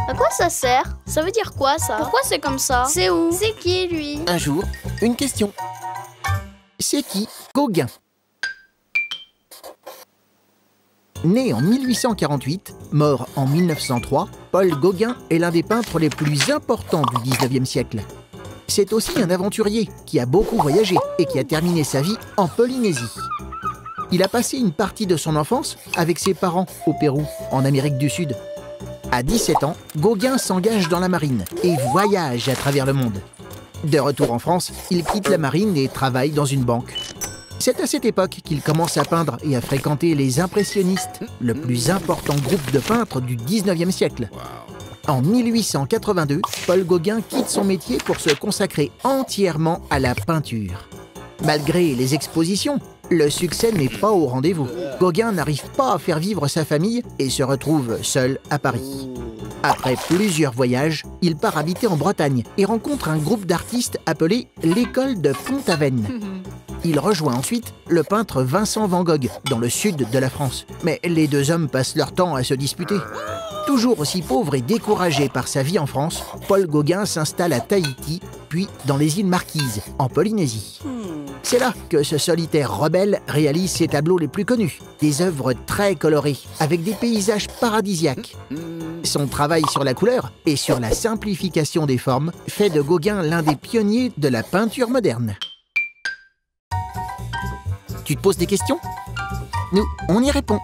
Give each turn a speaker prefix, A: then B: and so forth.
A: À quoi ça sert? Ça veut dire quoi ça? Pourquoi c'est comme ça? C'est où? C'est qui lui?
B: Un jour, une question. C'est qui Gauguin? Né en 1848, mort en 1903, Paul Gauguin est l'un des peintres les plus importants du 19e siècle. C'est aussi un aventurier qui a beaucoup voyagé et qui a terminé sa vie en Polynésie. Il a passé une partie de son enfance avec ses parents au Pérou, en Amérique du Sud. À 17 ans, Gauguin s'engage dans la marine et voyage à travers le monde. De retour en France, il quitte la marine et travaille dans une banque. C'est à cette époque qu'il commence à peindre et à fréquenter les impressionnistes, le plus important groupe de peintres du 19e siècle. En 1882, Paul Gauguin quitte son métier pour se consacrer entièrement à la peinture. Malgré les expositions, le succès n'est pas au rendez-vous. Gauguin n'arrive pas à faire vivre sa famille et se retrouve seul à Paris. Après plusieurs voyages, il part habiter en Bretagne et rencontre un groupe d'artistes appelé l'École de Pont-Aven. Il rejoint ensuite le peintre Vincent van Gogh dans le sud de la France. Mais les deux hommes passent leur temps à se disputer. Toujours aussi pauvre et découragé par sa vie en France, Paul Gauguin s'installe à Tahiti, puis dans les îles Marquises, en Polynésie. C'est là que ce solitaire rebelle réalise ses tableaux les plus connus, des œuvres très colorées, avec des paysages paradisiaques. Son travail sur la couleur et sur la simplification des formes fait de Gauguin l'un des pionniers de la peinture moderne. Tu te poses des questions? Nous, on y répond.